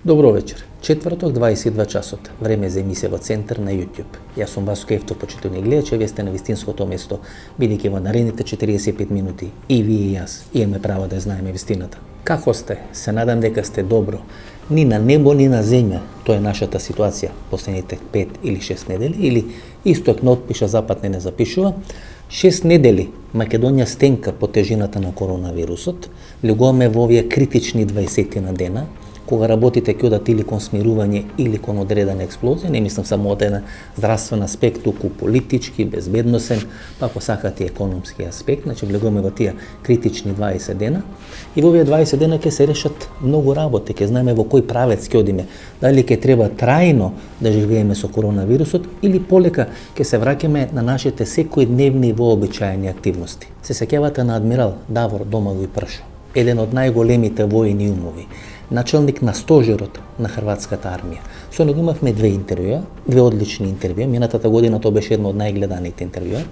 Добро вечер. Четврток, 22 часот. Време за емисија во Центар на YouTube. Јас сум Васко Ефтов, почитувани гледачи, вие сте на вистинското место, бидејќи во наредните 45 минути и вие и јас имаме право да знаеме вистината. Како сте? Се надам дека сте добро. Ни на небо, ни на земја. Тоа е нашата ситуација последните 5 или 6 недели, или исток не отпиша, запад не запишува. 6 недели Македонија стенка по тежината на коронавирусот. Влегуваме во овие критични 20 на дена, кога работите ќе одат или кон смирување или кон одредена експлозија, не мислам само од една здравствен аспект, туку политички, безбедносен, па ако сакате економски аспект, значи влегуваме во тие критични 20 дена и во овие 20 дена ќе се решат многу работи, ќе знаеме во кој правец ќе одиме, дали ќе треба трајно да живееме со коронавирусот или полека ќе се враќаме на нашите секојдневни вообичаени активности. Се сеќавате на адмирал Давор Домагој Пршо, еден од најголемите војни умови, началник на стожерот на хрватската армија. Со него имавме две одлични интервјуа. Минатата година тоа беше едно од најгледаните интервјуа.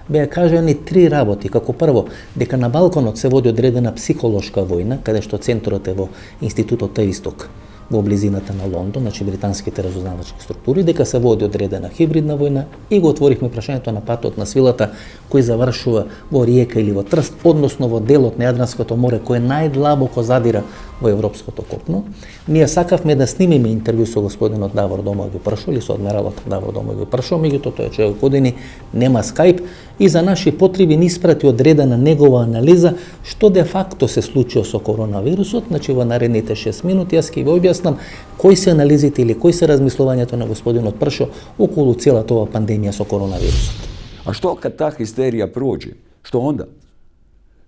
Беа кажани 3 работи. Како прво, дека на Балканот се води одредена психолошка војна, каде што центарот е во Институтот Таисток, во близината на Лондон, значи британските разузнавачки структури, дека се води одредена хибридна војна и го отворихме прашањето на патот на свилата кој завршува во Риека или во Трст, односно во делот на Јадранското море кој најдлабоко задира во европското копно. Ние сакавме да снимиме интервју со господинот Давор Домагој Пршо или со адмиралот Давор Домагој Пршо, меѓутоа тој човек години нема скајп и за наши потреби ни испрати одредена негова анализа што де факто се случило со коронавирусот. Значи во наредните 6 минути јас ќе ви објаснам кои се анализите или кои се размислувањето на господинот Пршо околу целата ова пандемија со коронавирусот. A što kad ta histerija prođe? Što onda?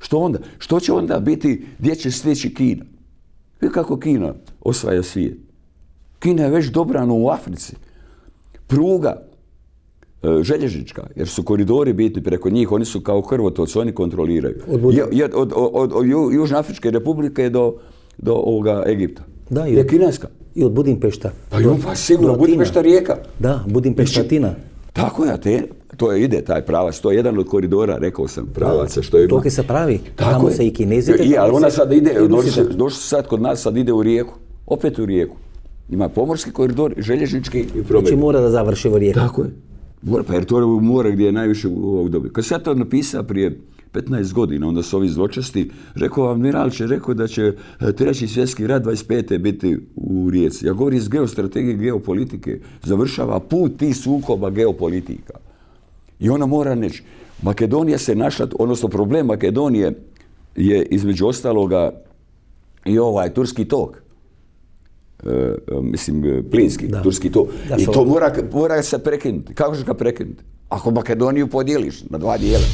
Što onda? Što će onda biti, gdje će steći Kina? Vidite kako Kina osvaja svijet. Kina je već dobrano u Africi. Pruga željeznička, jer su koridori bitni preko njih, oni su kao krvotoci, oni kontroliraju. Od Južnoafričke republike do ovoga Egipta. Da, je kineska. I od Budimpešta. Pa sigurno, Budimpešta Rijeka. Da, Budimpešta Atina. Tako je, to ide taj pravac, to je jedan od koridora, rekao sam, pravaca što ima. To ki se pravi, tamo se i kinezite. I, ali ona sad ide, došli sad kod nas, sad ide u Rijeku, opet u Rijeku. Ima pomorski koridor, željeznički i promet. Znači mora da završi u Rijeku. Tako je. Pa jer to je more gdje je najviše u ovog dobi. Kad sam ja to napisao prije 15 godina, onda su ovi zločasti, rekao admiral rekao da će treći svjetski rat 25. biti u Rijeci. Ja govorim iz geostrategije, geopolitike, završava put tih sukoba geopolitika. I ona mora neći. Makedonija se našla, odnosno problem Makedonije je između ostaloga i ovaj turski tok. Plinski, turski tok. I to mora se prekinuti. Kako ćeš ga prekinuti? Ako Makedoniju podijeliš na 2 dijela.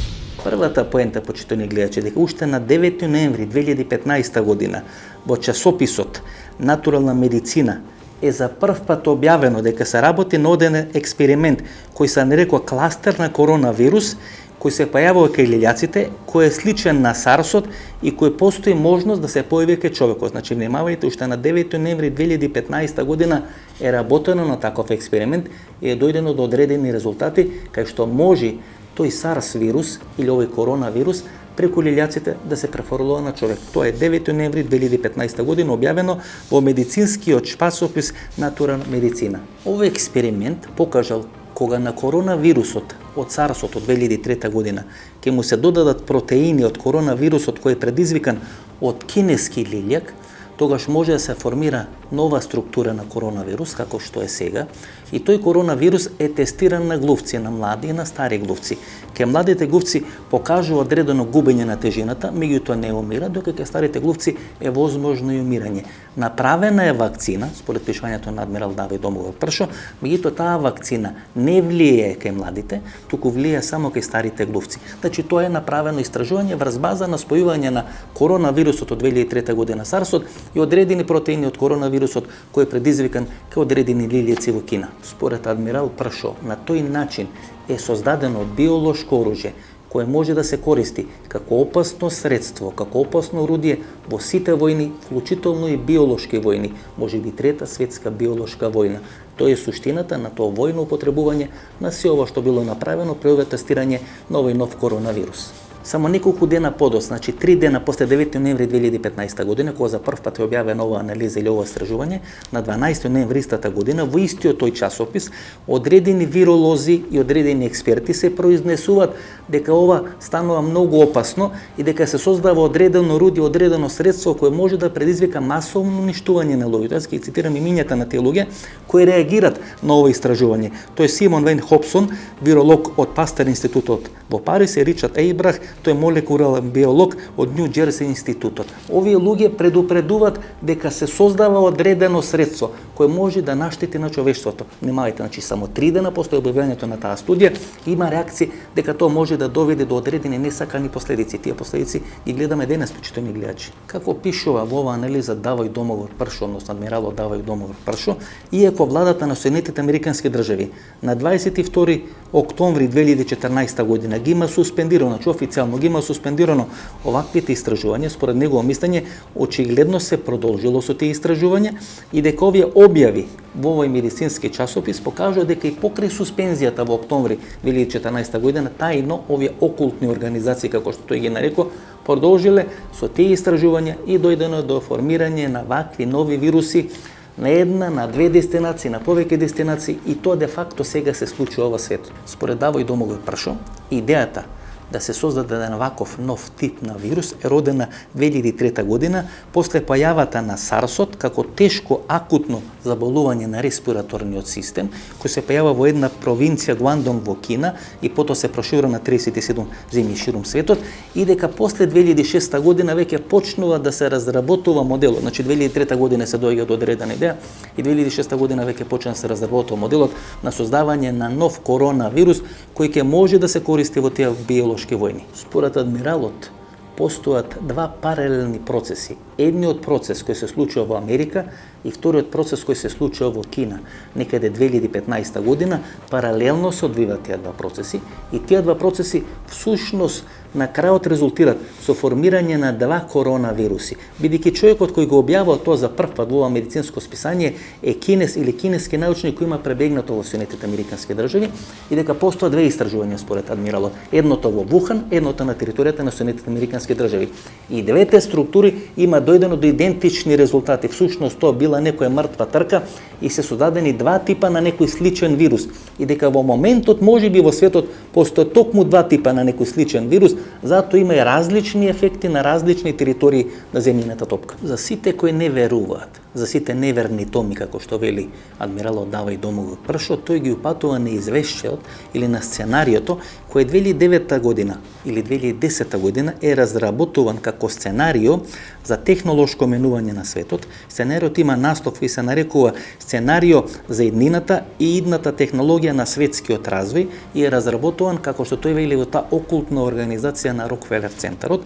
Првата поента, почитувани гледачи, дека уште на 9 ноември 2015 година во часописот Натурална медицина е за прв пат објавено дека се работи на оден експеримент кој се нарекува кластер на коронавирус, кој се појавува кај лилјаците, кој е сличен на сарсот и кој постои можност да се појави кај човекот. Значи, внимавајте, уште на 9 ноември 2015 година е работено на таков експеримент и е дојдено до одредени резултати кај што може тој SARS вирус или овој коронавирус преку лилјаците да се префрлува на човек. Тоа е 9 ноември 2015 година објавено во медицинскиот часопис Натурална медицина. Овој експеримент покажал кога на коронавирусот од SARS-от од 2003 година ќе му се додадат протеини од коронавирусот кој е предизвикан од кинески лилјак, тогаш може да се формира нова структура на коронавирус, како што е сега, и тој коронавирус е тестиран на глувци, на млади и на стари глувци. Ке младите глувци покажува одредено губење на тежината, меѓутоа не умира, докато ке старите глувци е возможно и умирање. Направена е вакцина, според пишањето на адмирал Давид Домагој Пршо, меѓутоа таа вакцина не влијае кај младите, туку влијае само кај старите глувци. Значи тоа е направено истражување врз база на спојување на коронавирусот од 2003 година SARS-от и одредени протеини од коронавирусот кој е предизвикан кај одредени лилјаци во Кина. Според адмирал Пршо, на тој начин е создадено биолошко оружје кое може да се користи како опасно средство, како опасно орудие во сите војни, вклучително и биолошки војни, можеби трета светска биолошка војна. Тоа е суштината на тоа војно употребување на се ова што било направено при овој тестирање на овој нов коронавирус. Само неколку дена подоцна, значи 3 дена после 9 ноември 2015 година, кога за прв пат е објавена ова анализа или ова истражување, на 12 ноември истата година во истиот тој часопис одредени виролози и одредени експерти се произнесуваат дека ова станува многу опасно и дека се создава одредено орудие, одредено средство кое може да предизвика масовно уништување на луѓето. Јас ќе цитирам имињата на тие луѓе кои реагират на ова истражување. Тој е Симон Вейн Хобсон, виролог од Пастер институтот во Париз, и Ричард Ейбрах, тој е молекуларен биолог од Нью Џерси институтот. Овие луѓе предупредуваат дека се создава одредено средство кое може да наштети на човештвото. Внимавајте, значи само 3 дена после објавувањето на таа студија има реакции дека тоа може да доведе до одредени несакани последици. Тие последици ги гледаме денес, почитувани гледачи. Како пишува во оваа анализа Давој Домагор Пршо, односно адмиралот Давој Домагор Пршо, иако владата на Соединетите американски држави на 22 октомври 2014 година ги има суспендирано, значи официјално ги има суспендирано оваквите истражувања, според негово мислење, очигледно се продолжило со тие истражувања и дека овие објави во овој медицински часопис покажува дека и покрај суспензијата во октомври 2014 година, тајно овие окултни организации, како што тој ги нарекол, продолжиле со тие истражувања и дојдено до формирање на вакви нови вируси на една, на две дестинации, на повеќе дестинации, и тоа де факто сега се случува во светот. Според Давој Домагор Пршо, идејата да се создаде еден ваков нов тип на вирус е родена 2003 година после појавата на SARS-от како тешко акутно заболување на респираторниот систем, кој се појава во една провинција Гуандонг во Кина и потоа се проширува на 37 земји ширум светот, и дека после 2006 година веќе почнува да се разработува моделот. Значи 2003 година се доаѓа до одредена идеја и 2006 година веќе почна да се разработува моделот на создавање на нов коронавирус кој ќе може да се користи во тие биолошки војни. Според адмиралот, постојат два паралелни процеси. Едниот процес кој се случува во Америка и вториот процес кој се случува во Кина. Некаде 2015 година паралелно се одвиваат тие два процеси и тие два процеси всушност на крајот резултират со формирање на два коронавируси. Бидејќи човекот кој го објавува тоа за прв пат во ова медицинско списание е кинес или кинески научник кој има пребегнато во Соединетите американски држави и дека постојат две истражувања според адмиралот. Едното во Вухан, едното на територијата на Соединетите американски држави. И двете структури има дојдено до идентични резултати. Всушност тоа била некоја мртва трка и се создадени два типа на некој сличен вирус. И дека во моментот можеби во светот постојат токму два типа на некој сличен вирус, затоа има и различни ефекти на различни територии на земјината топка. За сите кои не веруваат, за сите неверни томи, како што вели адмиралот Давој Домагор Пршо, тој ги упатува на извешчеот или на сценариото кој 2009 година или 2010 година е разработуван како сценарио за технолошко менување на светот. Сценариот има наслов и се нарекува сценарио за иднината и идната технологија на светскиот развој и е разработуван, како што тој вели, во таа окултна организација на Рокфелер центарот.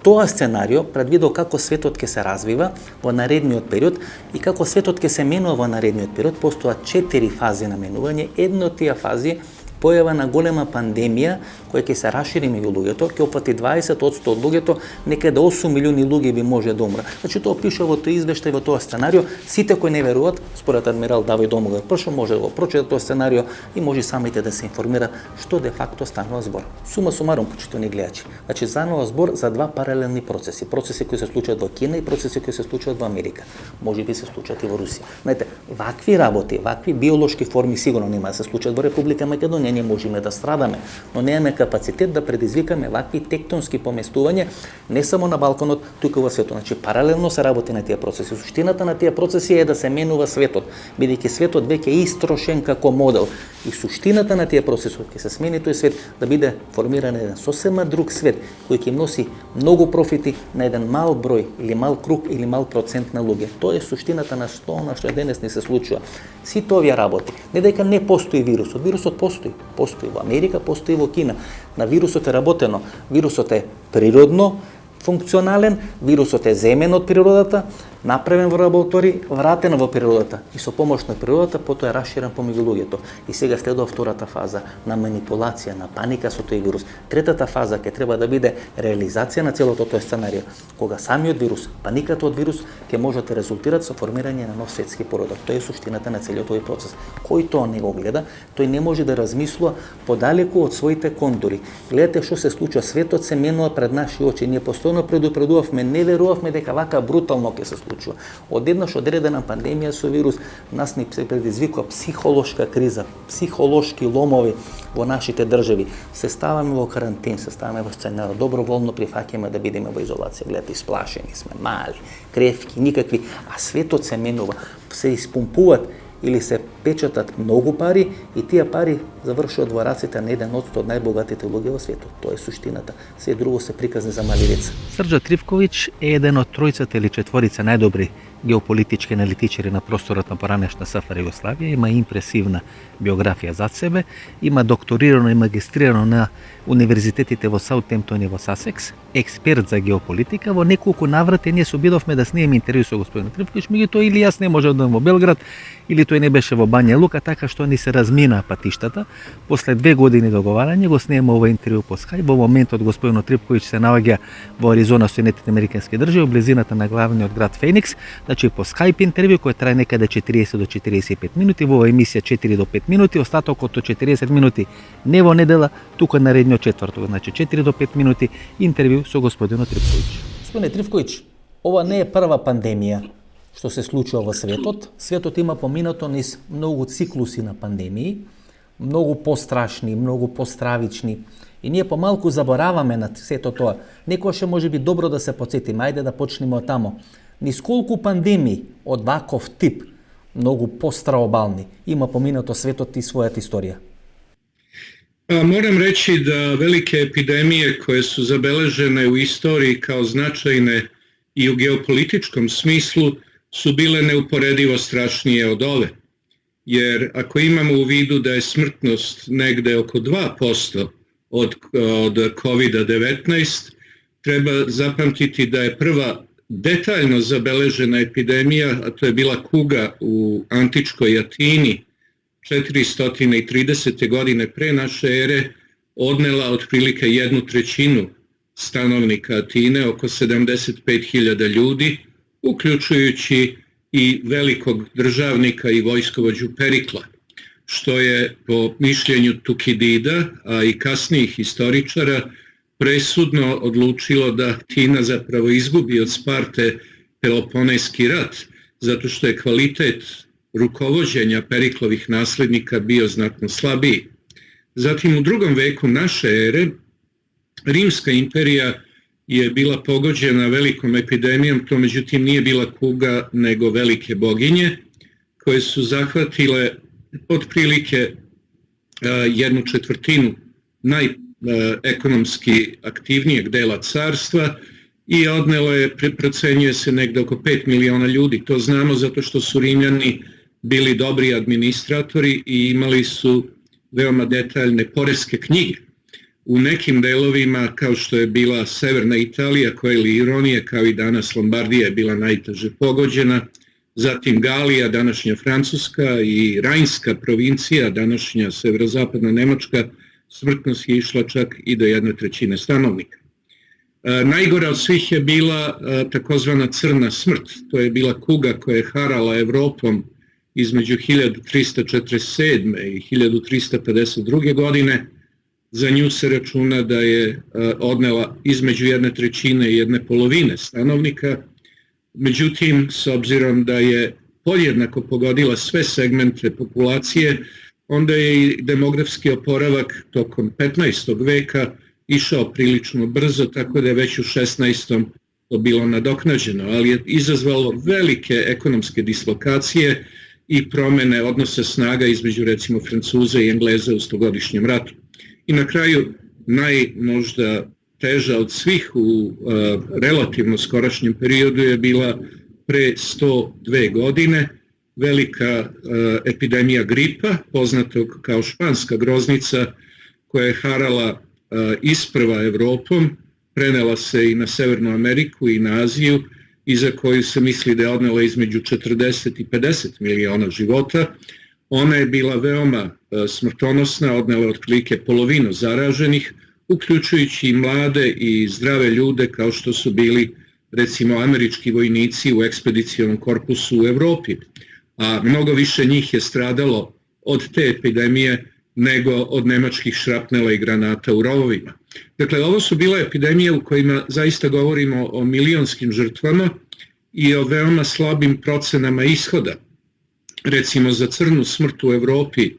Тоа сценарио предвидел како светот ќе се развива во наредниот период и како светот ќе се менува во наредниот период. Постојат 4 фази на менување. Една од тие фази е појава на голема пандемија која ќе се расшири меѓу луѓето, ќе опфати 20% од луѓето, некаде 8 милиони луѓе би може да умрат. Значи тоа пише во тој извештај, во тоа сценарио. Сите кои не веруваат, според адмирал Давој Домагор Пршо, може да го прочитат тоа сценарио и може самите да се информира што де факто станува збор. Сума сумарум, почитувани гледачи, значи станува збор за два паралелни процеси. Процеси кои се случуваат во Кина и процеси кои се случуваат во Америка. Може би се случуваат и во Русија. Знаете, вакви работи, вакви биолошки форми сигурно нема да се случат во Република Македонија. Не можеме да страдаме, но немаме капацитет да предизвикаме вакви тектонски поместувања не само на Балканот, туку во светот. Значи паралелно се работи на тие процеси. Суштината на тие процеси е да се менува светот, бидејќи светот веќе е истрошен како модел. И суштината на тие процеси ќе се смени тој свет да биде формиран еден сосема друг свет кој ќе носи многу профити на еден мал број или мал круг или мал процент на луѓе. Тоа е суштината на тоа што денес не се случува. Сите овие работи, не дека не постои вирусот, вирусот постои. Постои во Америка, постои во Кина. На вирусот е работено. Вирусот е природно функционален, вирусот е земен од природата, направен во лабораторија, вратен во природата и со помош на природата потоа е расширен помеѓу луѓето. И сега следува втората фаза на манипулација, на паника со тој вирус. Третата фаза ќе треба да биде реализација на целото тој сценарио, кога самиот вирус, паниката од вирус ќе може да резултира со формирање на нов светски поредок. Тоа е суштината на целиот овој процес. Кој тоа не го гледа, тој не може да размислува подалеку од своите кондури. Гледате што се случува, светот се менува пред наши очи. Ние постојано предупредувавме, не верувавме дека вака брутално ќе се случува. Одеднаш одредена пандемија со вирус нас ни се предизвикува психолошка криза, психолошки ломови во нашите држави. Се ставаме во карантин, се ставаме во сценарио, доброволно прифаќаме да бидеме во изолација. Гледате, исплашени сме, мали, кревки, никакви, а светот се менува, се испумпуваат или се печатат многу пари и тие пари завршуваат во раците на 1% од најбогатите луѓе во светот. Тоа е суштината. Се друго се приказни за мали деца. Срđan Трифковиќ е еден од тројцата или четворица најдобри геополитички аналитичари на просторот на поранешна СФР Југославија, има импресивна биографија зад себе, има докторирано и магистрирано на универзитетите во Саутемптон и во Сасекс, експерт за геополитика. Во неколку наврати ние се обидовме да снимеме интервју со господин Трифковиќ, меѓутоа или јас не можев да во Белград, или тој не беше во Бања Лука, така што ни се разминаа патиштата. После 2 години договарање го снимаме ова интервју по Skype. Во моментот господин Трифковиќ се наоѓа во Аризона, Соединетите Американски држави, во близината на главниот град Феникс. Значи по Skype интервју кој трае некаде 40 до 45 минути, во оваа емисија 4 до 5 минути, остатокот од 40 минути не во недела, тука наредниот четврток, значи 4 до 5 минути интервју со господинот Трифковиќ. Господине Трифковиќ, ова не е прва пандемија што се случува во светот. Светот има поминато низ многу циклуси на пандемии, многу пострашни, многу постравични. И ние помалку забораваме на сето тоа. Некојаш може би добро да се потсетиме, ајде да почнеме од тамо. Низ колку пандемии од ваков тип, многу постраобални, има поминато светот и својата историја? Moram reći da velike epidemije koje su zabeležene u istoriji kao značajne i u geopolitičkom smislu su bile neuporedivo strašnije od ove. Jer ako imamo u vidu da je smrtnost negde oko 2% od COVID-19, treba zapamtiti da je prva detaljno zabeležena epidemija, a to je bila kuga u antičkoj Atini 430. godine pre naše ere, odnela otprilike 1/3 stanovnika Atine, oko 75.000 ljudi, uključujući i velikog državnika i vojskovođu Perikla, što je po mišljenju Tukidida, a i kasnijih historičara, presudno odlučilo da Atina zapravo izgubi od Sparte Peloponejski rat, zato što je kvalitet rukovođenja Periklovih naslednika bio znatno slabiji. Zatim u 2. veku naše ere Rimska imperija je bila pogođena velikom epidemijom, to međutim nije bila kuga nego velike boginje koje su zahvatile otprilike 1/4 najekonomski aktivnijeg dela carstva i odnelo je, procenjuje se negde oko 5 miliona ljudi. To znamo zato što su Rimljani bili dobri administratori i imali su veoma detaljne poreske knjige. U nekim delovima, kao što je bila severna Italija, koja ili ironije, kao i danas Lombardija je bila najteže pogođena, zatim Galija, današnja Francuska, i Rajnska provincija, današnja severozapadna Nemačka, smrtnost je išla čak i do 1/3 stanovnika. Najgora od svih je bila takozvana crna smrt. To je bila kuga koja je harala Evropom između 1347. i 1352. godine. Za nju se računa da je odnela između 1/3 i 1/2 stanovnika. Međutim, s obzirom da je podjednako pogodila sve segmente populacije, onda je i demografski oporavak tokom 15. veka išao prilično brzo, tako da je već u 16. to bilo nadoknađeno, ali je izazvalo velike ekonomske dislokacije i promene odnosa snaga između recimo Francuza i Engleza u stogodišnjem ratu. I na kraju najmožda teža od svih u relativno skorašnjem periodu je bila pre 102 godine velika epidemija gripa, poznatog kao španska groznica, koja je harala isprva Evropom, prenela se i na Severnu Ameriku i na Aziju i za koju se misli da je odnela između 40 i 50 miliona života. Ona je bila veoma smrtonosna, odnela je otprilike polovinu zaraženih, uključujući i mlade i zdrave ljude kao što su bili recimo američki vojnici u ekspedicionom korpusu u Evropi, a mnogo više njih je stradalo od te epidemije nego od nemačkih šrapnela i granata u rovovima. Dakle, ovo su bile epidemije u kojima zaista govorimo o milionskim žrtvama i o veoma slabim procenama ishoda. Recimo, za crnu smrt u Evropi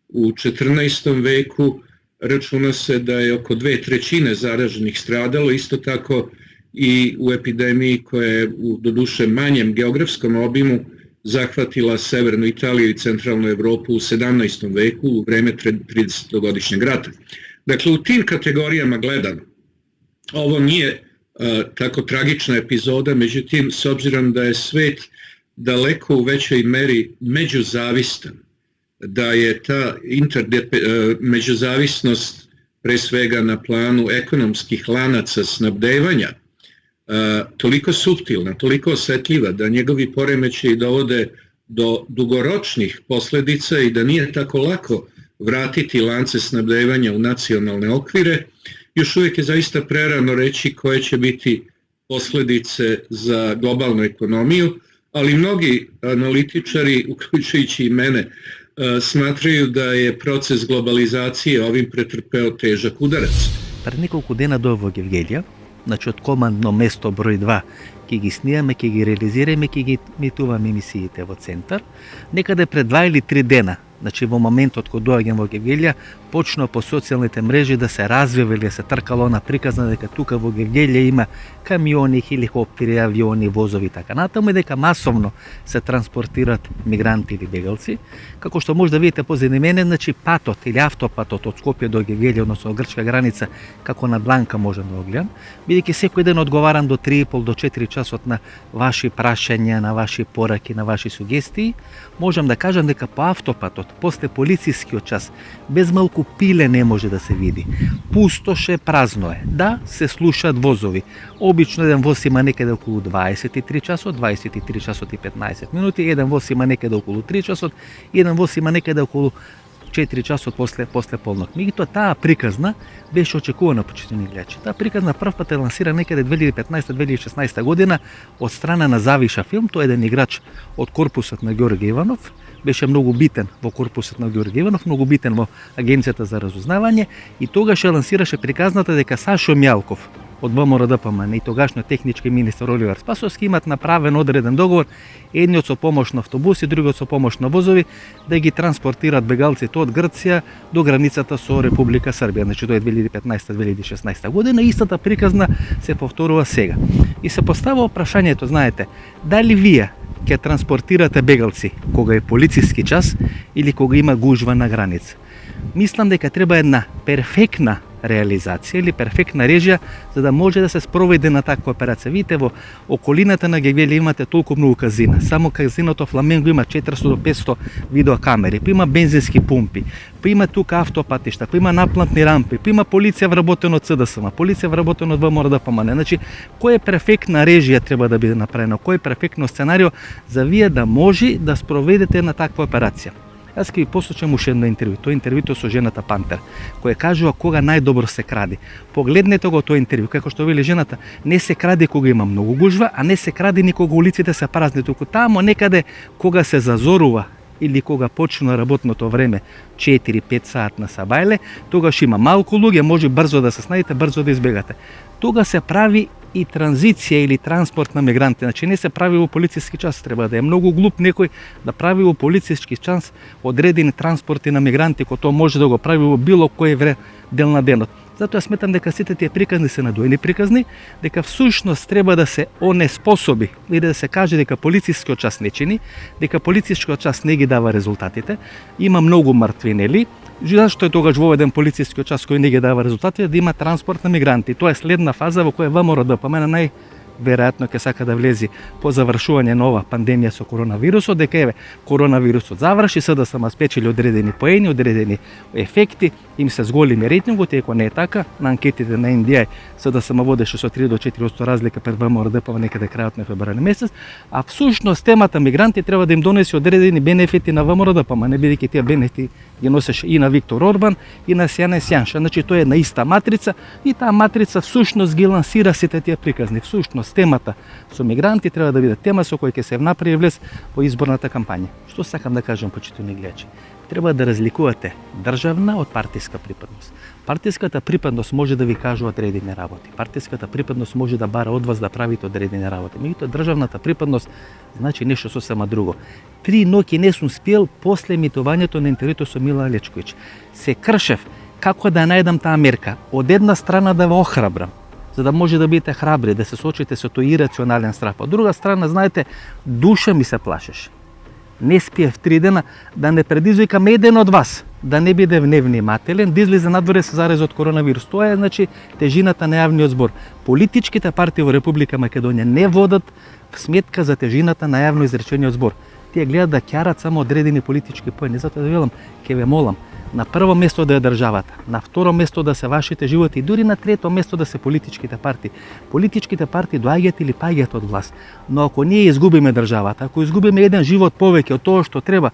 u 14. veku računa se da je oko 2/3 zaraženih stradalo, isto tako i u epidemiji koja je u doduše manjem geografskom obimu zahvatila severnu Italiju i centralnu Evropu u 17. veku u vreme 30-godišnjeg rata. Dakle, u tim kategorijama gledano, ovo nije tako tragična epizoda, međutim, s obzirom da je svet daleko u većoj meri međuzavistan, da je ta međuzavisnost pre svega na planu ekonomskih lanaca snabdevanja toliko suptilna, toliko osetljiva da njegovi poremećaji dovode do dugoročnih posljedica i da nije tako lako vratiti lance snabdevanja u nacionalne okvire, još uvijek je zaista prerano reći koje će biti posljedice za globalnu ekonomiju, ali mnogi analitičari, uključujući i mene, smatraju da je proces globalizacije ovim pretrpeo težak udarac. Пред неколку дена до во Гевгелија, значи од командно место број 2, ќе ги снимаме, ќе ги реализираме, ќе ги емитуваме емисиите во центар. Некаде пред 2 или 3 дена, значи во моментот кога доаѓам во Гевгелија, почна по социјалните мрежи да се развива или се тркало на приказна дека тука во Гевгелија има камиони, хеликоптери, авиони, возови и така натаму, и дека масовно се транспортират мигранти или бегалци. Како што може да видите позади мене, значи патот или автопатот од Скопје до Гевгелија, односно од грчка граница, како на дланка можам да го гледам, бидејќи секој ден одговарам до 3,5 до 4 часот на ваши прашања, на ваши пораки, на ваши сугестии, можам да кажам дека по автопатот, после полицискиот час, без малку пиле не може да се види. Пустоше, празно е. Да, се слушаат возови. Обично еден воз има некаде околу 23 часот, 23 часот и 15 минути, еден воз има некаде околу 3 часот, еден воз има некаде околу 4 часот после полнок. Меѓутоа таа приказна беше очекувана, почитувани гледачи. Таа приказна прв пат е лансира некаде 2015-2016 година од страна на Завиша филм, тој е еден играч од корпусот на Ѓорѓе Иванов, беше многу битен во корпусот на Ѓорѓе Иванов, многу битен во Агенцијата за разузнавање и тогаш ја лансираше приказната дека Сашо Мјалков од ВМРО-ДПМН и тогашниот технички министер Оливер Спасовски имат направен одреден договор, едниот со помош на автобуси, другиот со помош на возови, да ги транспортираат бегалците од Грција до границата со Република Србија. Значи тоа е 2015-2016 година, истата приказна се повторува сега. И се поставува прашањето, знаете, дали вие ќе транспортирате бегалци кога е полициски час или кога има гужва на граница? Мислам дека треба една перфектна реализација или перфектна режија за да може да се спроведе на таква операција. Видите, во околината на Гевгелија имате толку многу казина. Само казиното Фламенго има 400 до 500 видеокамери, па има бензински пумпи, па има тука автопатишта, па има наплатни рампи, па има полиција вработена од СДСМ, полиција вработена од ВМРО-ДПМН. Значи, која е перфектна режија треба да биде направена, кој е перфектно сценарио за вие да може да спроведете на таква операција. Јас ќе ви послушам уште едно интервју. Тоа интервјуто со жената Пантер, која кажува кога најдобро се кради. Погледнете го тоа интервју, како што вели жената, не се кради кога има многу гужва, а не се кради ни кога улиците се празни, туку тамо некаде кога се зазорува или кога почнува работното време 4-5 саат на сабајле, тогаш има малку луѓе, може брзо да се снајдете, брзо да избегате. Тога се прави и транзиција или транспорт на мигранти. Значи не се прави во полициски час, треба да е многу глуп некој да прави во полициски час одредени транспорти на мигранти, кој тоа може да го прави во било кој дел на денот. Затоа сметам дека сите тие приказни се надоени приказни, дека всушност треба да се онеспособи или да се каже дека полицискиот час не чини, дека полицискиот час не ги дава резултатите, има многу мртвинели. Зашто е тогаш воведен полицискиот час кој не ги дава резултати, да има транспорт на мигранти. Тоа е следна фаза во која ВМРО-ДПМН веројатно ќе сака да влези по завршување на ова пандемија со коронавирусот, дека еве коронавирусот заврши, СДСМ спечели одредени поени, одредени ефекти, им се зголеми рейтингот, и ако не е така, на анкетите на NDI СДСМ водеше со 3 до 4% разлика пред ВМРО-ДПМ некаде крајот на февруари месец, а всушност темата мигранти треба да им донесе одредени бенефити на ВМРО-ДПМ, не бидејќи тие бенефити ги носеше и на Виктор Орбан и на Сјане Сјанша. Значи тоа е на иста матрица и таа матрица всушност ги лансира сите тие приказни. Всушност темата со мигранти треба да биде тема со која ќе се направи влез во изборната кампања. Што сакам да кажам, почитувани гледачи? Треба да разликувате државна од партиска припадност. Партиската припадност може да ви кажува одредени работи. Партиската припадност може да бара од вас да правите одредени работи. Меѓутоа државната припадност значи нешто сосема друго. 3 ноќи не сум спиел после емитувањето на интервјуто со Мила Алечковиќ. Се кршев како да најдам таа мерка. Од една страна да ве охрабрам, за да може да бидете храбри, да се соочите со тој ирационален страх. Од друга страна, знаете, душа ми се плашеше. Не спиев 3 дена, да не предизвикам еден од вас, да не биде невнимателен, да излезе надворе се зарази од коронавирус. Тоа е, значи, тежината на јавниот збор. Политичките партии во Република Македонија не водат сметка за тежината на јавно изречениот збор. Тие гледат да ќарат само одредени политички поени. Затоа да велам, ќе ве молам, на прво место да е државата, на второ место да се вашите животи и дури на трето место да се политичките партии. Политичките партии доаѓаат или паѓаат од власт, но ако ние изгубиме државата, ако изгубиме еден живот повеќе од тоа што треба,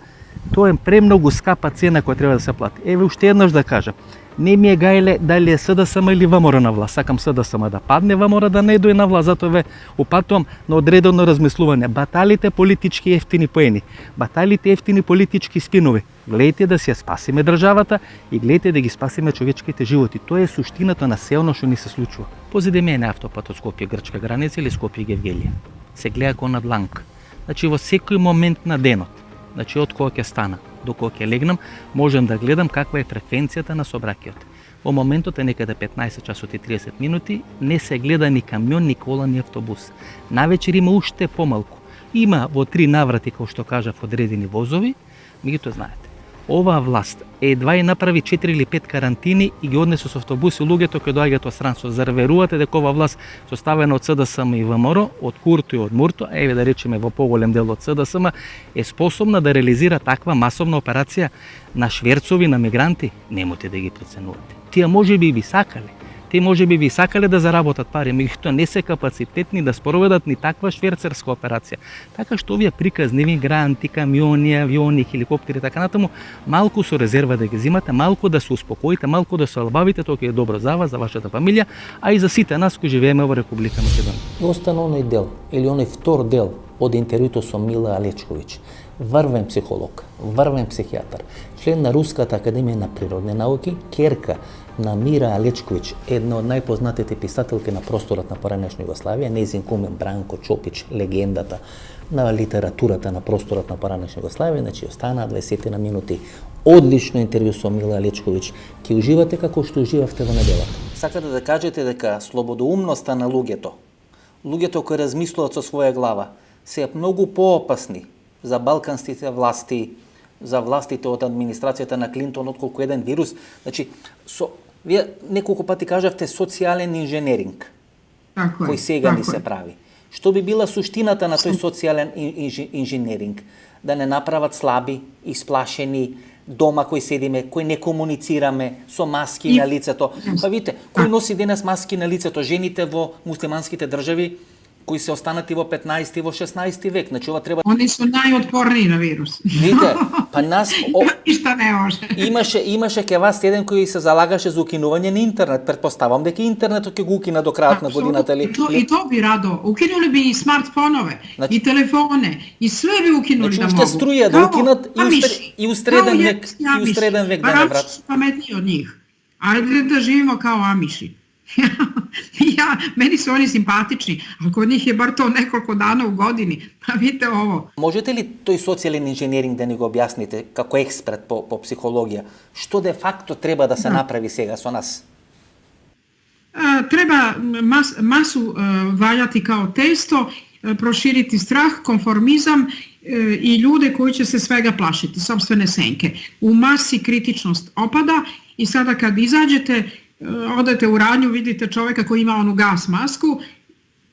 тоа е премногу скапа цена која треба да се плати. Еве уште еднаш да кажам, не ми е гајле дали е СДСМ или ВМРО на власт. Сакам СДСМ да падне, ВМРО да не дојде на власт, затоа ве упатувам на одредено размислување. Баталите политички ефтини поени, баталите ефтини политички спинови. Гледайте да си ја спасиме државата и гледайте да ги спасиме човечките животи. Тоа е суштината на се оно што ни се случува. Позади мене автопат од Скопје грчка граница или Скопје Гевгелија. Се гледа како на дланка. Значи во секој момент на денот, значи од кога ќе стана до кога ќе легнам, можам да гледам каква е фреквенцијата на сообраќајот. Во моментот е некаде 15 часот и 30 минути, не се гледа ни камион, ни кола, ни автобус. Навечер има уште помалку. Има во 3 наврати, како што кажав, одредени возови, меѓутоа знаете. Оваа власт едва и направи 4 или 5 карантини и ги однесе со автобуси луѓето кои доаѓаат од странство. Зарверувате дека оваа власт составена од СДСМ и ВМРО, од Курту и од Мурту, еве да речеме во поголем дел од СДСМ, е способна да реализира таква масовна операција на шверцови, на мигранти? Немојте да ги преценувате. Тие можеби би сакале. Те можеби би сакале да заработат пари, меѓутоа не се капацитетни да спроведат ни таква шверцерска операција. Така што овие приказни мигранти, камиони, авиони, хеликоптери, така натаму, малку со резерва да ги земате, малку да се успокоите, малку да се олабавите, тоа ќе е добро за вас, за вашата фамилија, а и за сите нас кои живееме во Република Македонија. И остана оној дел, или оној втор дел од интервјуто со Мила Алечковиќ. Врвен психолог, врвен психијатар, член на Руската академија на природни науки, ќерка на Мира Алечковиќ, една од најпознатите писателки на просторот на поранешна Југославија, нејзин кумен Бранко Чопич, легендата на литературата на просторот на поранешна Југославија, значи останаа 20 на минути. Одлично интервју со Мила Алечковиќ. Ќе уживате како што уживавте во неделата. Сакате да кажете дека слободоумноста на луѓето кои размислуваат со своја глава, се многу поопасни за балканските власти, за властите од администрацијата на Клинтон, отколку еден вирус. Значи, вие неколку пати кажавте социјален инженеринг, кој сега ни се прави. Што би била суштината на тој социјален инженеринг? Да не направат слаби, исплашени, дома кои седиме, кои не комуницираме, со маски на лицето. Па видите, кој носи денес маски на лицето? Жените во муслиманските држави, кои се останати во 15 и во 16 век. Значи ова треба. Они се најотпорни на вирус. Видите, па нас ништа не може. Имаше ке вас еден кој се залагаше за укинување на интернет. Претпоставам дека интернетот ќе го укина до крајот на годината ли. И то би радо. Укинули би и смартфонове, и телефоне, и све би укинули да могу. Уште струја да укинат и устреден век да не врат. Паметни од нив. Ајде да живееме као амиши. Мени се они симпатични, а кod njih je bar to nekoliko dana u godini. Pa vidite ovo. Можете ли тој социјален инженеринг да ни го објасните како експерт по психологија? Што де факто треба да се направи сега со нас? Treba masu valjati kao testo, proširiti strah, konformizam i ljude koji će se svega plašiti, sopstvene senke. U masi kritičnost opada i sada kad izađete, odete u radnju, vidite čoveka koji ima onu gas masku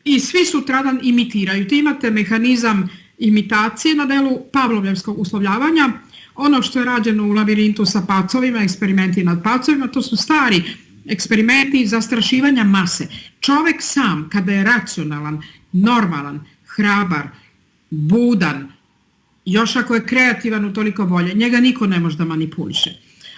i svi sutradan imitiraju. Ti imate mehanizam imitacije na delu pavlovljevskog uslovljavanja. Ono što je rađeno u labirintu sa pacovima, eksperimenti nad pacovima, to su stari eksperimenti zastrašivanja mase. Čovjek sam, kada je racionalan, normalan, hrabar, budan, još ako je kreativan utoliko bolje, njega niko ne može da manipuliše.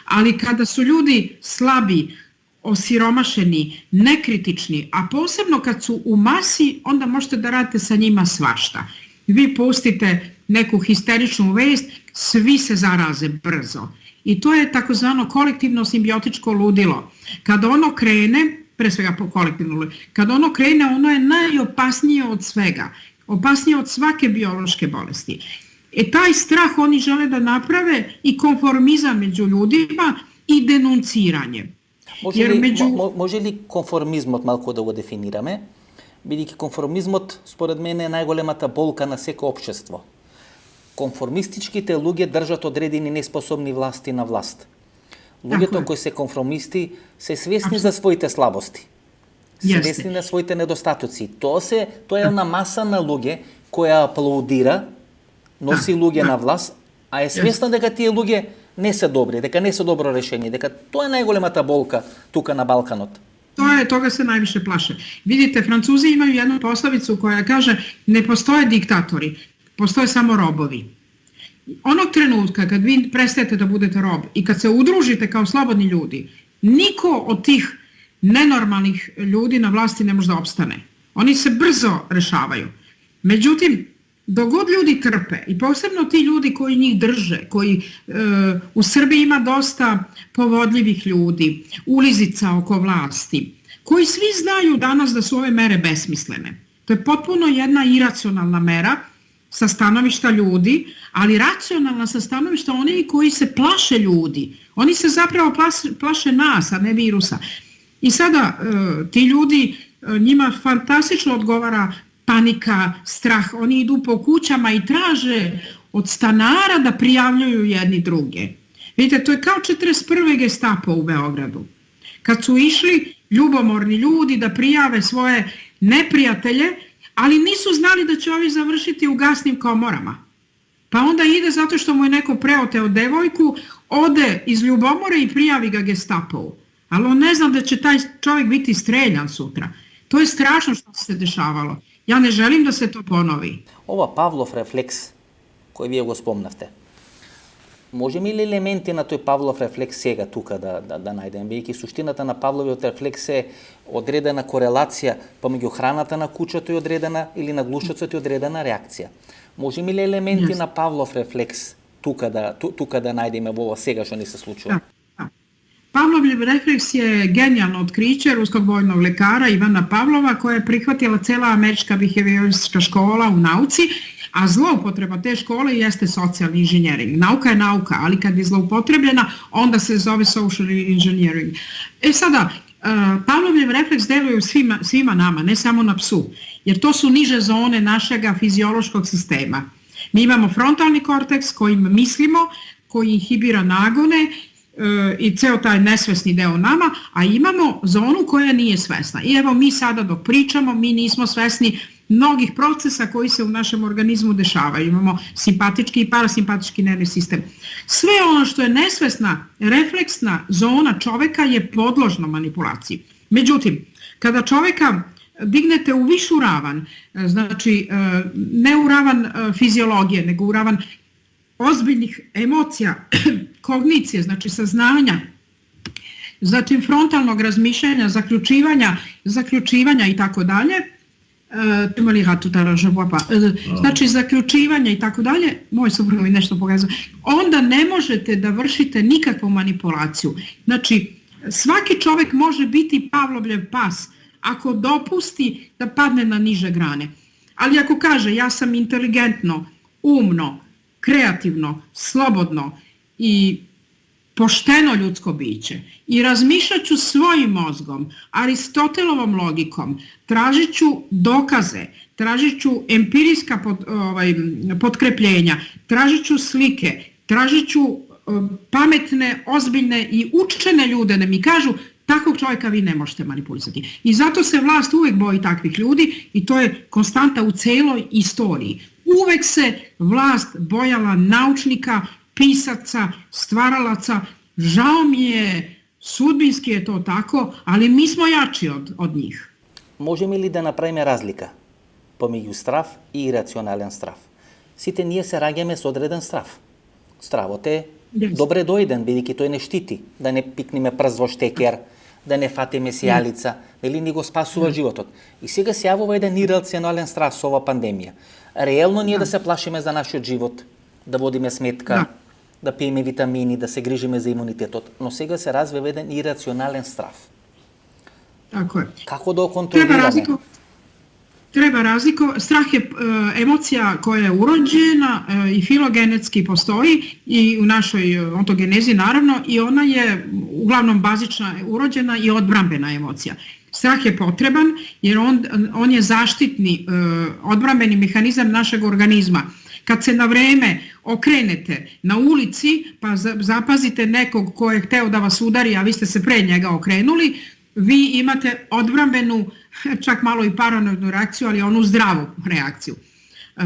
Ali kada su ljudi slabi, osiromašeni, nekritični, a posebno kad su u masi, onda možete da radite sa njima svašta. Vi pustite neku histeričnu vest, svi se zaraze brzo. I to je takozvano kolektivno simbiotičko ludilo. Kada ono krene, pre svega kolektivno ludilo, kada ono krene, ono je najopasnije od svega. Opasnije od svake biološke bolesti. Taj strah oni žele da naprave i konformizam među ljudima и денунцирање. Може ли конформизмот малку да го дефинираме? Бидејќи конформизмот, според мене, е најголемата болка на секој општество. Конформистичките луѓе држат одредени неспособни власти на власт. Луѓето кои се конформисти се свесни за своите слабости. Свесни на своите недостатоци. Тоа е една маса на луѓе која аплаудира, носи луѓе на власт, а е свесна дека тие луѓе не се добри, дека не се добро решение, дека тоа е најголемата болка тука на Балканот. Toga se najviše plaše. Vidite, Francuzi imaju jednu poslovicu koja kaže ne postoje diktatori, postoje samo robovi. Onog trenutka kad vi prestajete da budete rob i kad se udružite kao slobodni ljudi, niko od tih nenormalnih ljudi na vlasti ne može da opstane. Oni se brzo rešavaju. Međutim, dok god ljudi trpe i posebno ti ljudi koji njih drže, koji u Srbiji ima dosta povodljivih ljudi, ulizica oko vlasti, koji svi znaju danas da su ove mere besmislene. To je potpuno jedna iracionalna mera sa stanovišta ljudi, ali racionalna sa stanovišta onih koji se plaše ljudi. Oni se zapravo plaše nas, a ne virusa. I sada ti ljudi, njima fantastično odgovara panika, strah, oni idu po kućama i traže od stanara da prijavljuju jedni druge. Vidite, to je kao 41. Gestapo u Beogradu. Kad su išli ljubomorni ljudi da prijave svoje neprijatelje, ali nisu znali da će ovi završiti u gasnim komorama. Pa onda ide zato što mu je neko preoteo devojku, ode iz ljubomore i prijavi ga Gestapovu. Ali on ne zna da će taj čovjek biti streljan sutra. To je strašno što se dešavalo. Ja ne želim da se to ponovi. Ова Павлов рефлекс, кој вие го спомнавте, можеме ли елементи на тој Павлов рефлекс сега тука да најдеме? Бидејќи суштината на Павловиот рефлекс е одредена корелација помеѓу храната на кучето и одредена, или на глушецот и одредена реакција. Можеме ли елементи на Павлов рефлекс тука да најдеме во ова сега што ни се случува? Pavlovljev refleks je genijalno otkriće ruskog vojnog lekara Ivana Pavlova koja je prihvatila cela američka behavioristička škola u nauci, a zloupotreba te škole jeste socijalni inženjering. Nauka je nauka, ali kad je zloupotrebljena, onda se zove social engineering. Sada, Pavlovljev refleks deluje svima nama, ne samo na psu, jer to su niže zone našega fiziološkog sistema. Mi imamo frontalni korteks kojim mislimo, koji inhibira nagone, i ceo taj nesvesni deo nama, a imamo zonu koja nije svesna. I evo mi sada dok pričamo, mi nismo svesni mnogih procesa koji se u našem organizmu dešavaju. Imamo simpatički i parasimpatički nervni sistem. Sve ono što je nesvesna, refleksna zona čoveka je podložno manipulaciji. Međutim, kada čoveka dignete u višu ravan, znači ne u ravan fiziologije, nego u ravan ozbiljnih emocija, kognicije, znači saznanja, zatim frontalnog razmišljanja, zaključivanja i tako dalje, znači zaključivanja i tako dalje, moj suprug mi nešto pokazao, onda ne možete da vršite nikakvu manipulaciju. Znači, svaki čovjek može biti Pavlovljev pas ako dopusti da padne na niže grane. Ali ako kaže ja sam inteligentno, umno, kreativno, slobodno i pošteno ljudsko biće i razmišljat ću svojim mozgom, Aristotelovom logikom, tražit ću dokaze, tražit ću empirijska potkrepljenja, tražit ću slike, tražit ću pametne, ozbiljne i učene ljude da mi kažu Takvog čovjeka vi ne možete manipulisati. I zato se vlast uvijek boji takvih ljudi i to je konstanta u celoj istoriji. Uvijek se vlast bojala naučnika, pisaca, stvaralaca. Žao mi je, sudbinski je to tako, ali mi smo jači od njih. Можеме ли да направиме разлика помеѓу страв и ирационален страв? Сите ние се раѓаме со одреден страв. Стравот е добре дојден, бидејќи тој не штити, да не пикнеме прст во штекер, да не фатиме сијалица, нели ни го спасува животот. И сега се јавува еден ирационален страв со ова пандемија. Реално ние да се плашиме за нашиот живот, да водиме сметка, да пиеме витамини, да се грижиме за имунитетот, но сега се развива еден ирационален страв. Tako je. Kako da kontroliramo? Treba razlikovati. Strah je emocija koja je urođena i filogenetski postoji i u našoj ontogenezi naravno i ona je uglavnom bazična, urođena i odbrambena emocija. Strah je potreban jer on je zaštitni, odbrambeni mehanizam našeg organizma. Kad se na vreme okrenete na ulici pa zapazite nekog ko je hteo da vas udari, a vi ste se pre njega okrenuli, vi imate odbrambenu, čak malo i paranoidnu reakciju, ali onu zdravu reakciju.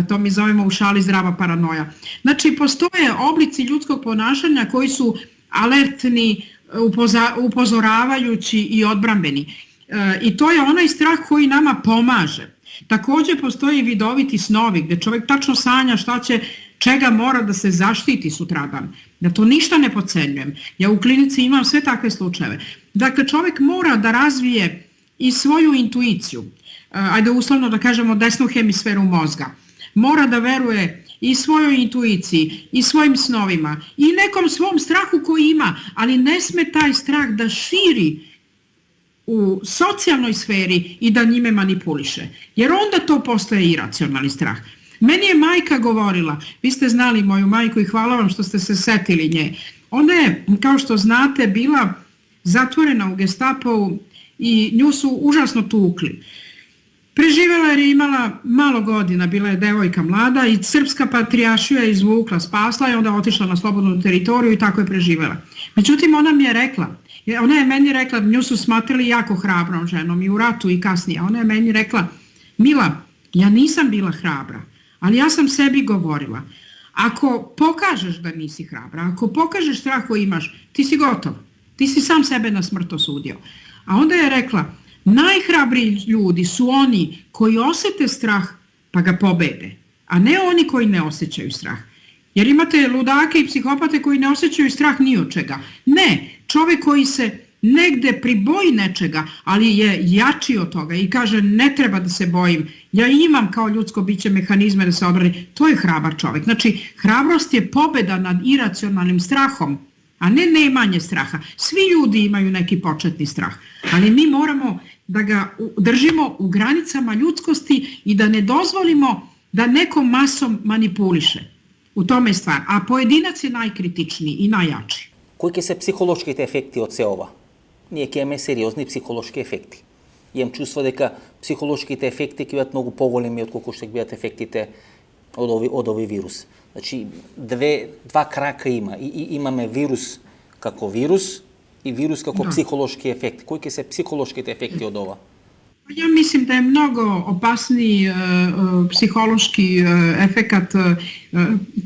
To mi zovemo u šali zdrava paranoja. Znači, postoje oblici ljudskog ponašanja koji su alertni, upozoravajući i odbrambeni. I to je onaj strah koji nama pomaže. Također postoji vidoviti snovi gdje čovjek tačno sanja šta će, čega mora da se zaštiti sutradan. Da to ništa ne podcenjujem. Ja u klinici imam sve takve slučajeve. Dakle, čovjek mora da razvije i svoju intuiciju, ajde uslovno da kažemo desnu hemisferu mozga. Mora da veruje i svojoj intuiciji, i svojim snovima, i nekom svom strahu koji ima, ali ne sme taj strah da širi u socijalnoj sferi i da njime manipuliše. Jer onda to postaje iracionalni strah. Meni je majka govorila, vi ste znali moju majku i hvala vam što ste se setili nje. Ona je, kao što znate, bila zatvorena u Gestapovu i nju su užasno tukli. Preživjela jer je imala malo godina, bila je devojka mlada i srpska patrijaršija je izvukla, spasla i onda otišla na slobodnu teritoriju i tako je preživjela. Međutim, ona mi je rekla, ona je meni rekla, nju su smatrali jako hrabrom ženom i u ratu i kasnije. Ona je meni rekla, Mila, ja nisam bila hrabra, ali ja sam sebi govorila, ako pokažeš da nisi hrabra, ako pokažeš strah koji imaš, ti si gotov, ti si sam sebe na smrt osudio. A onda je rekla, najhrabriji ljudi su oni koji osjete strah pa ga pobede, a ne oni koji ne osjećaju strah. Jer imate ludake i psihopate koji ne osjećaju strah ni od čega. Ne, čovjek koji se negde priboji nečega, ali je jači od toga i kaže ne treba da se bojim, ja imam kao ljudsko biće mehanizme da se odbrani, to je hrabar čovjek. Znači, hrabrost je pobeda nad iracionalnim strahom, a ne nemanje straha. Svi ljudi imaju neki početni strah, ali mi moramo da ga držimo u granicama ljudskosti i da ne dozvolimo da nekom masom manipuliše. U tome je stvar. A pojedinac je najkritičniji i najjači. Кои ќе се психолошките ефекти од се ова? Ние ќе имаме сериозни психолошки ефекти. Имам чувство дека психолошките ефекти ќе бидат многу поголеми од колку што ќе бидат ефектите од овој вирус. Значи, два крака има. И имаме вирус како вирус и вирус како психолошки ефект. Кои ќе се психолошките ефекти од ова? Ja mislim da je mnogo opasniji psihološki efekat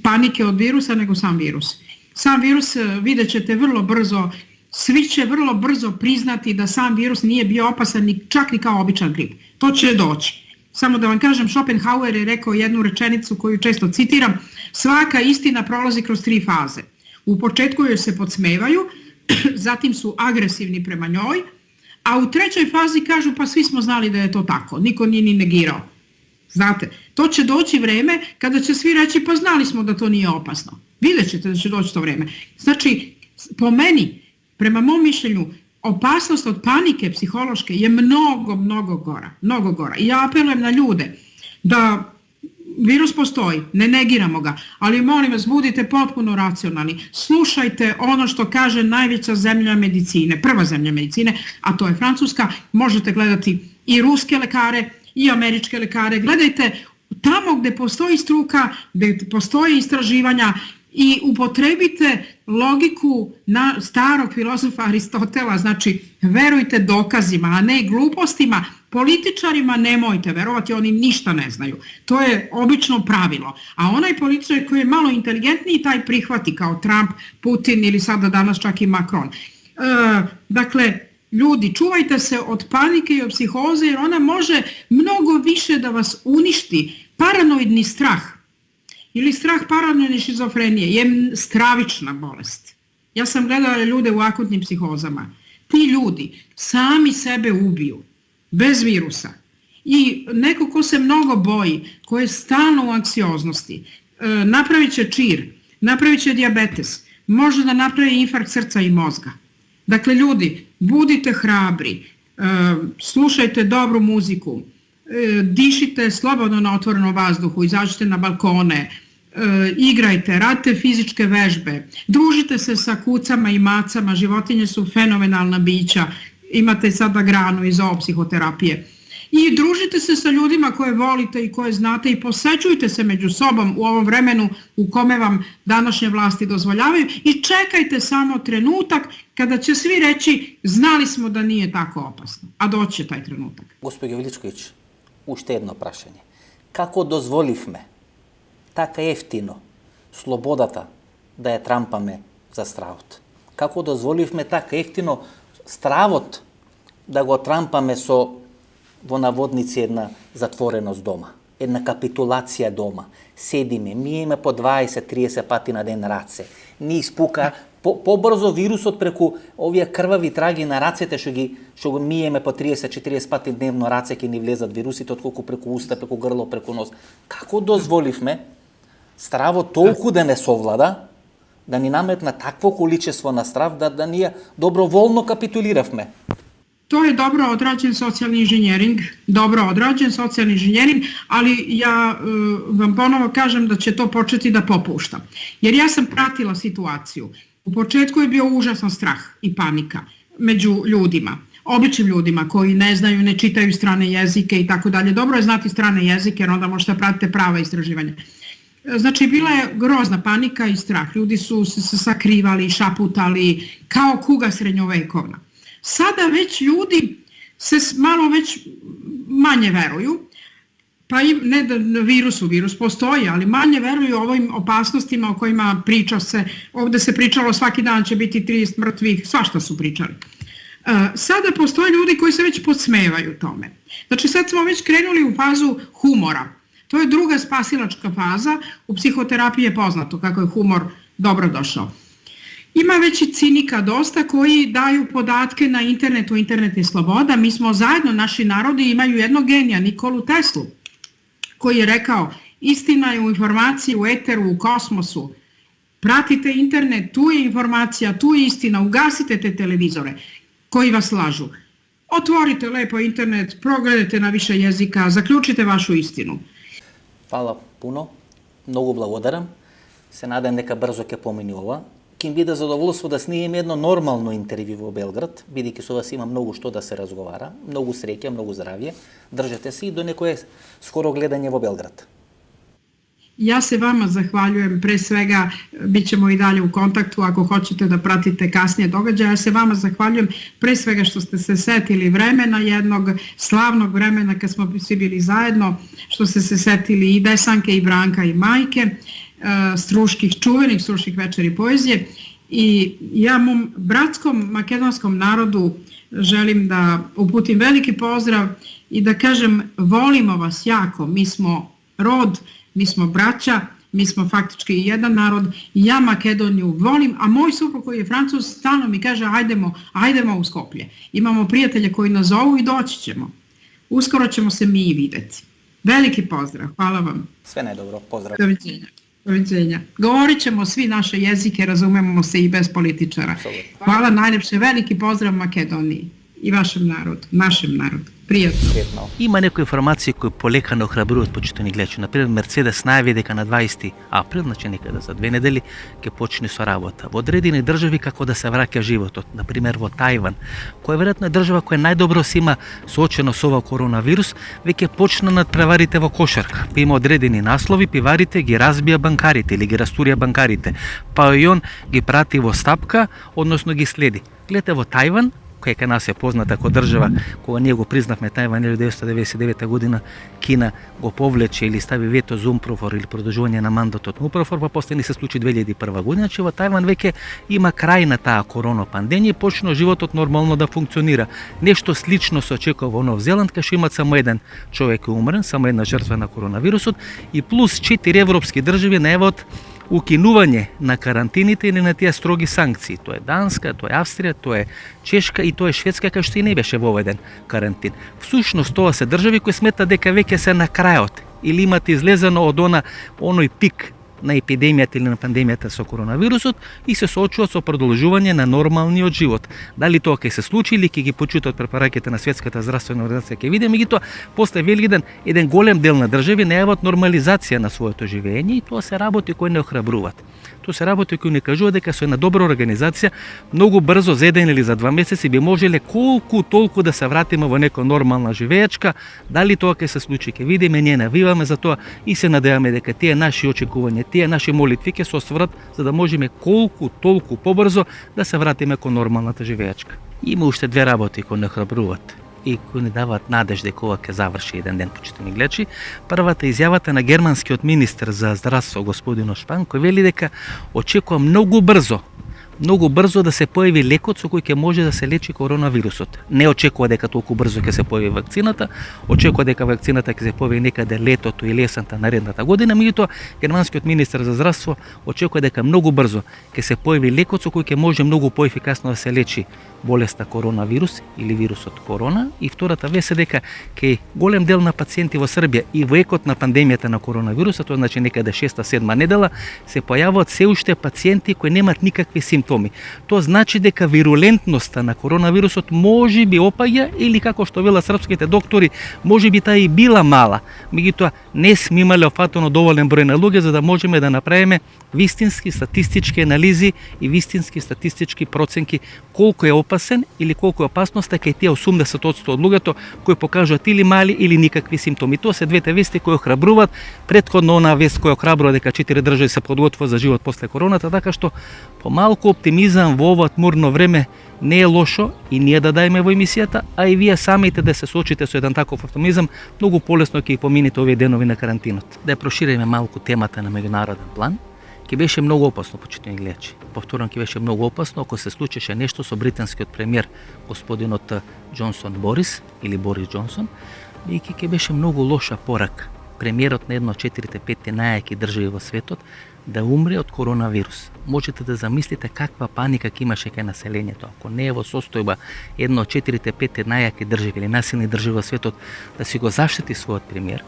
panike od virusa nego sam virus. Sam virus vidjet ćete vrlo brzo, svi će vrlo brzo priznati da sam virus nije bio opasan čak ni kao običan grip. To će doći. Samo da vam kažem, Schopenhauer je rekao jednu rečenicu koju često citiram, svaka istina prolazi kroz 3 faze. U početku joj se podsmevaju, zatim su agresivni prema njoj, a u 3. fazi kažu pa svi smo znali da je to tako, niko nije ni negirao. Znate, to će doći vreme kada će svi reći pa znali smo da to nije opasno. Vidjet ćete da će doći to vreme. Znači, po meni, prema mom mišljenju, opasnost od panike psihološke je mnogo gora. I ja apelujem na ljude da virus postoji, ne negiramo ga, ali molim vas, budite potpuno racionalni. Slušajte ono što kaže najveća zemlja medicine, prva zemlja medicine, a to je Francuska. Možete gledati i ruske lekare i američke lekare. Gledajte tamo gdje postoji struka, gdje postoje istraživanja i upotrebite logiku starog filozofa Aristotela, znači verujte dokazima, a ne glupostima. Političarima nemojte verovati, oni ništa ne znaju. To je obično pravilo. A onaj političar koji je malo inteligentniji, taj prihvati, kao Trump, Putin ili sada danas čak i Macron. Dakle, ljudi, čuvajte se od panike i od psihoze, jer ona može mnogo više da vas uništi. Paranoidni strah ili strah paranoidne šizofrenije je stravična bolest. Ja sam gledala ljude u akutnim psihozama. Ti ljudi sami sebe ubiju bez virusa. I neko ko se mnogo boji, ko je stalno u anksioznosti, napravit će čir, napravit će dijabetes, može da napravi infarkt srca i mozga. Dakle, ljudi, budite hrabri, slušajte dobru muziku, dišite slobodno na otvorenom vazduhu, izađite na balkone, igrajte, radite fizičke vežbe, družite se sa kucama i macama, životinje su fenomenalna bića, imate sada granu iz zoopsihoterapije. I družite se sa ljudima koje volite i koje znate i posećujte se među sobom u ovom vremenu u kome vam današnje vlasti dozvoljavaju i čekajte samo trenutak kada će svi reći znali smo da nije tako opasno, a doći će taj trenutak. Gospodin Veličković, ušte jedno prašanje. Kako dozvolivme така ефтино слободата да ја трампаме за стравот? Како дозволивме така ефтино стравот да го трампаме со во наводници една затвореност дома, една капитулација дома? Седиме, миеме по 20-30 пати на ден раце. Ни испука побрзо вирусот преку овие крвави траги на рацете што го миеме по 30-40 пати дневно раце ќе ни влезат вирусите отколку преку уста, преку грло, преку нос. Како дозволивме стравот толку да не совлада, да ни наметна такво количество на страв да ние доброволно капитулиравме? To je dobro odrađen socijalni inženjering, ali ja vam ponovo kažem da će to početi da popušta. Jer ja sam pratila situaciju. U početku je bio užasan strah i panika među ljudima, običnim ljudima koji ne znaju, ne čitaju strane jezike i tako dalje. Dobro je znati strane jezike jer onda možete pratiti prava istraživanja. Znači, bila je grozna panika i strah. Ljudi su se sakrivali, šaputali, kao kuga srednjovekovna. Sada već ljudi se malo već manje veruju, pa i ne da virus postoji, ali manje veruju ovim opasnostima o kojima priča se. Ovde se pričalo svaki dan će biti 30 mrtvih, svašta su pričali. Sada postoje ljudi koji se već podsmevaju tome. Znači, sad smo već krenuli u fazu humora. To je druga spasilačka faza. U psihoterapiji je poznato kako je humor dobro došao. Ima već i cinika dosta koji daju podatke na internetu, internet je sloboda. Mi smo zajedno, naši narodi imaju jednog genija, Nikolu Teslu, koji je rekao istina je u informaciji, u eteru, u kosmosu. Pratite internet, tu je informacija, tu je istina, ugasite te televizore koji vas lažu. Otvorite lepo internet, progledajte na više jezika, zaključite vašu istinu. Hvala puno, mnogo благодарам. Се надам дека брзо ќе помине ова. Ќе биде задоволство да снимаме едно нормално интервју во Белград, бидејќи со вас има многу што да се разговара. Многу среќа, многу здравје. Држете се и до некое скоро гледање во Белград. Ja se vama zahvaljujem, pre svega bit ćemo i dalje u kontaktu ako hoćete da pratite kasnije događaje. Ja se vama zahvaljujem pre svega što ste se setili vremena, jednog slavnog vremena kad smo svi bili zajedno, što ste se setili i Desanke i Branka i Majke, čuvenih struških večeri poezije. I ja mom bratskom makedonskom narodu želim da uputim veliki pozdrav i da kažem volimo vas jako, mi smo rod, mi smo braća, mi smo faktički jedan narod, ja Makedoniju volim, a moj suprug koji je Francuz stalno mi kaže ajdemo u Skoplje. Imamo prijatelje koji nas zovu i doći ćemo. Uskoro ćemo se mi i videti. Veliki pozdrav, hvala vam. Sve najdobro, pozdrav. Doviđenja. Govorit ćemo svi naše jezike, razumemo se i bez političara. Hvala najljepše, veliki pozdrav Makedoniji i vašem narodu, našem narodu. Prijetno. Има некои информации кои полека не охрабруваат почитани гледачи. Например, Мерцедес најави дека на 20 април, значи некаде за 2 недели, ќе почне со работа. Во одредени држави како да се враќа животот. Например, во Тајван, која веројатно е држава која најдобро се има соочено со ова коронавирус, веќе почна надпреварите во кошарка. Па има одредени наслови, пиварите ги разбија банкарите или ги растурија банкарите. Па и он ги прати во стапка, односно ги следи. Гледате во Тајван, која кај нас е позната како држава, кога ние го признавме Тајван 1999 година, Кина го повлече или стави вето за умпрофор или продолжување на мандатот на умпрофор, па после не се случи 2001 година, че во Тајван веќе има крај на таа корона пандемија и почна животот нормално да функционира. Нешто слично се очекува во Нов Зеланд, кај што имат само еден човек умрен, само една жртва на коронавирусот и плюс 4 европски држави најават укинување на карантините или на тие строги санкции. Тоа е Данска, тоа е Австрија, тоа е Чешка и тоа е Шведска, кај што и не беше воведен карантин. Всушност тоа се држави кои сметат дека веќе се на крајот или имат излезено од оној пик на епидемијата или на пандемијата со коронавирусот и се соочуваат со продолжување на нормалниот живот. Дали тоа ќе се случи или ќе ги почитат препараките на Светската здравствена организација, ќе видиме, меѓутоа после вели еден голем дел на држави најават нормализација на своето живење и тоа се работи кои не охрабруваат. Тоа се работи кои не кажуваат дека со една добра организација многу брзо за еден или за 2 месеци би можеле колку толку да се вратиме во нека нормална живеечка. Дали тоа ќе се случи, ќе видиме, ние навиваме за тоа и се надеваме дека тие наши очекувања, тие наши молитви ќе се остварат за да можеме колку толку побрзо да се вратиме кон нормалната живеечка. Има уште две работи кои не охрабруваат и кои не даваат надеж дека ова ќе заврши еден ден, почитани гледачи. Првата е изјавата на германскиот министер за здравство господин Шпан, кој вели дека очекува многу брзо да се појави лекот со кој ќе може да се лечи коронавирусот. Не очекува дека толку брзо ќе се појави вакцината, очекува дека вакцината ќе се појави некаде летото или есента наредната година, меѓутоа германскиот министер за здравство очекува дека многу брзо ќе се појави лекот со кој ќе може многу поефикасно да се лечи болеста коронавирус или вирусот корона. И втората вест е дека кај голем дел на пациенти во Србија и во екот на пандемијата на коронавирусот, тоа значи некаде 6-7 недела, се појавуваат се уште пациенти кои немаат никакви симптоми. Тоа значи дека вирулентноста на коронавирусот може би опаѓа или како што велат српските доктори, може би таа и била мала. Меѓутоа не сме имале офатено доволен број на луѓе за да можеме да направиме вистински статистички анализи и вистински статистички проценки колку е опасен или колку е опасноста кај тие 80% од луѓето кои покажуваат или мали или никакви симптоми. Тоа се двете вести кои охрабруваат. Претходно онаа вест која охрабрува дека 4 држави се подготвуваат за живот после короната, така што помалку оптимизам во ова тмурно време не е лошо и ние да дајме во емисијата, а и вие самите да се соочите со еден таков оптимизам, многу полесно ќе помините овие денови на карантинот. Да ја прошириме малку темата на меѓународен план. Ќе беше многу опасно, почитани гледачи. Повторам, ќе беше многу опасно ако се случеше нешто со британскиот премиер господинот Џонсон Борис или Борис Џонсон, и ќе беше многу лоша порака премиерот на едно од 4-5 најаки држави во светот да умре од коронавирус. Можете да замислите каква паника ќе имаше кај населението. Ако не е во состојба едно од 4-5 најаки држави или насилни држави во светот да си го заштити својот премиер,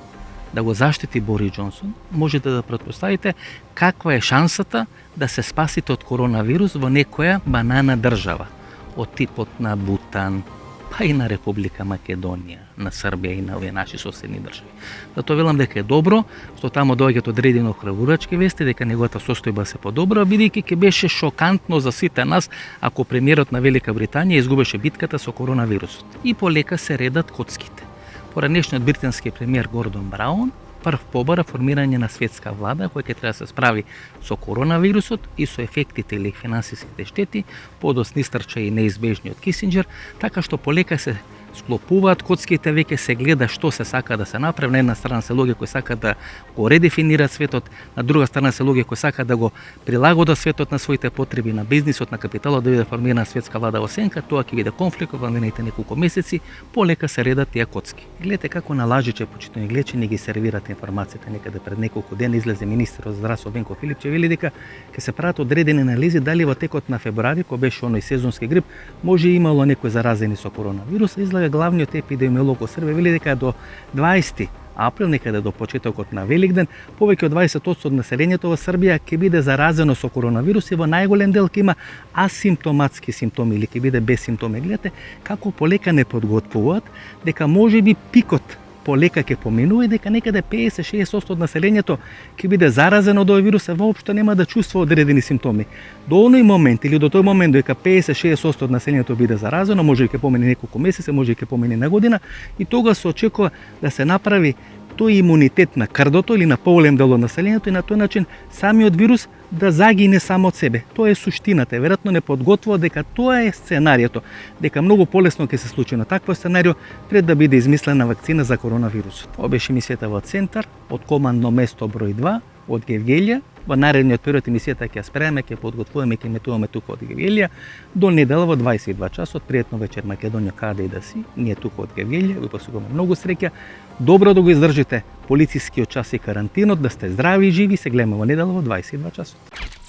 да го заштити Борис Џонсон, можете да претпоставите каква е шансата да се спасите од коронавирус во некоја банана држава, од типот на Бутан, па и на Република Македонија, на Србија и на овие наши соседни држави. Затоа велам дека е добро што тамо доаѓаат одредени охрабрувачки вести дека неговата состојба се подобра, бидејќи ќе беше шокантно за сите нас ако премиерот на Велика Британија изгубеше битката со коронавирусот. И полека се редат коцките. Поранешниот британски премиер Гордон Браун прв побара формирање на светска влада која ќе треба да се справи со коронавирусот и со ефектите или финансиските штети, подоцна истрча и неизбежниот Кисинџер, така што полека се склопуваат коцките, веќе се гледа што се сака да се направи. На една страна се луѓе кои сакаат да го редефинираат светот, на друга страна се луѓе кои сакаат да го прилагодат светот на своите потреби, на бизнисот, на капиталот, да биде формирана светска влада во сенка. Тоа ќе биде конфликт во наредните неколку месеци, полека се редат тие коцки. Гледате како на лажиче, почитани гледачи, не ги сервират информацијата. Некаде пред неколку дена излезе министерот за здравство Венко Филипче, вели дека ќе се прават одредени анализи дали во текот на февруари, кога беше оној сезонски грип, може имало некои заразени со коронавирус. Главниот епидемиолог во Србија вели дека до 20 април, некаде до почетокот на Великден, повеќе од 20% од населението во Србија ќе биде заразено со коронавирус и во најголем дел ќе има асимптоматски симптоми или ќе биде без симптоми. Гледате како полека не подготвуваат дека можеби пикот полека ќе поминува и дека некаде 50-60% од населението ќе биде заразено од овој вирус, а воопшто нема да чувствува одредени симптоми. До оној момент или до тој момент дека 50-60% од населението биде заразено, може ќе помине неколку месеци, може ќе помине на година, и тога се очекува да се направи тој имунитет на крдото или на поголем дел од населението и на тој начин самиот вирус да загине само од себе. Тоа е суштината. Веројатно не подготвува дека тоа е сценарието, дека многу полесно ќе се случи на такво сценарио пред да биде измислена вакцина за коронавирусот. Ова беше емисијата во Центар од командно место број 2 од Гевгелија. Во наредниот период емисијата ќе ја спремаме, ќе подготвуваме, ќе метуваме тука од Гевгелија. До недела во 22 часот, пријатно вечер Македонија, каде и да си. Ние тука од Гевгелија ви посакуваме многу среќа. Добро да го издржите полицискиот час и карантинот, да сте здрави и живи. Се гледаме во недела во 22 часот.